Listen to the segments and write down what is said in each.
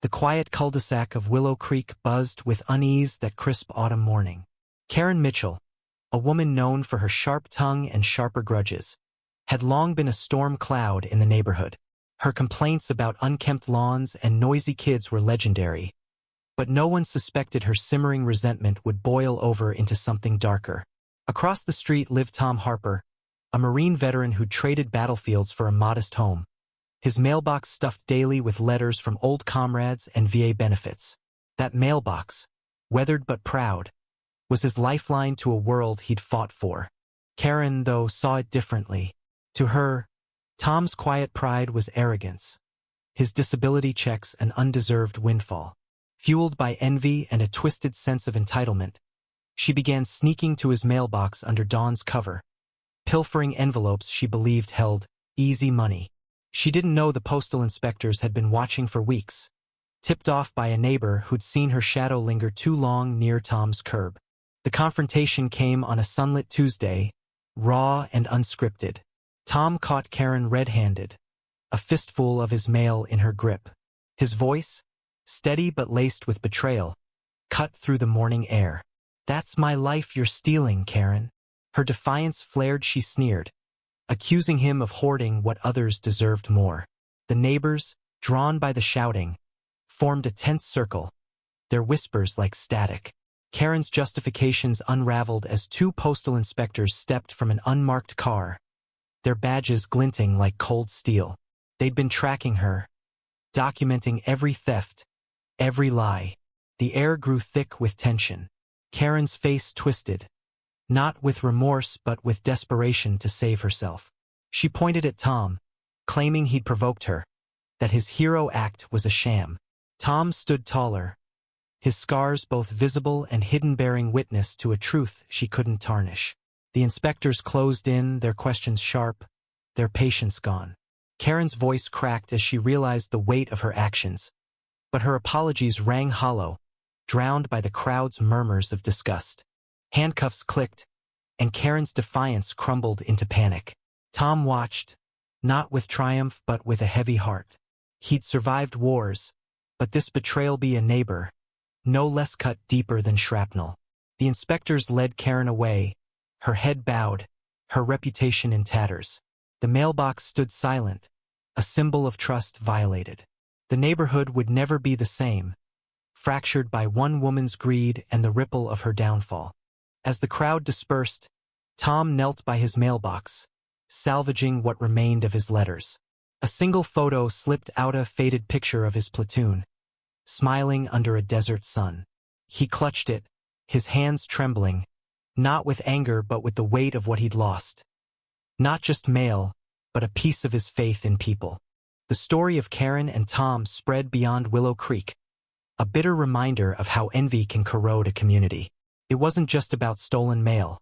The quiet cul-de-sac of Willow Creek buzzed with unease that crisp autumn morning. Karen Mitchell, a woman known for her sharp tongue and sharper grudges, had long been a storm cloud in the neighborhood. Her complaints about unkempt lawns and noisy kids were legendary, but no one suspected her simmering resentment would boil over into something darker. Across the street lived Tom Harper, a Marine veteran who traded battlefields for a modest home, his mailbox stuffed daily with letters from old comrades and VA benefits. That mailbox, weathered but proud, was his lifeline to a world he'd fought for. Karen, though, saw it differently. To her, Tom's quiet pride was arrogance, his disability checks an undeserved windfall. Fueled by envy and a twisted sense of entitlement, she began sneaking to his mailbox under dawn's cover, pilfering envelopes she believed held easy money. She didn't know the postal inspectors had been watching for weeks, tipped off by a neighbor who'd seen her shadow linger too long near Tom's curb. The confrontation came on a sunlit Tuesday, raw and unscripted. Tom caught Karen red-handed, a fistful of his mail in her grip. His voice, steady but laced with betrayal, cut through the morning air. "That's my life you're stealing, Karen." Her defiance flared. She sneered, accusing him of hoarding what others deserved more. The neighbors, drawn by the shouting, formed a tense circle, their whispers like static. Karen's justifications unraveled as two postal inspectors stepped from an unmarked car, their badges glinting like cold steel. They'd been tracking her, documenting every theft, every lie. The air grew thick with tension. Karen's face twisted, not with remorse but with desperation to save herself. She pointed at Tom, claiming he'd provoked her, that his hero act was a sham. Tom stood taller, his scars both visible and hidden, bearing witness to a truth she couldn't tarnish. The inspectors closed in, their questions sharp, their patience gone. Karen's voice cracked as she realized the weight of her actions, but her apologies rang hollow, drowned by the crowd's murmurs of disgust. Handcuffs clicked, and Karen's defiance crumbled into panic. Tom watched, not with triumph but with a heavy heart. He'd survived wars, but this betrayal by a neighbor, no less cut deeper than shrapnel. The inspectors led Karen away, her head bowed, her reputation in tatters. The mailbox stood silent, a symbol of trust violated. The neighborhood would never be the same, fractured by one woman's greed and the ripple of her downfall. As the crowd dispersed, Tom knelt by his mailbox, salvaging what remained of his letters. A single photo slipped out, a faded picture of his platoon, smiling under a desert sun. He clutched it, his hands trembling, not with anger but with the weight of what he'd lost. Not just mail, but a piece of his faith in people. The story of Karen and Tom spread beyond Willow Creek, a bitter reminder of how envy can corrode a community. It wasn't just about stolen mail.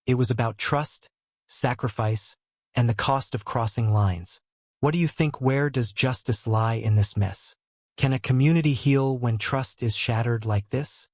It was about trust, sacrifice, and the cost of crossing lines. What do you think? Where does justice lie in this mess? Can a community heal when trust is shattered like this?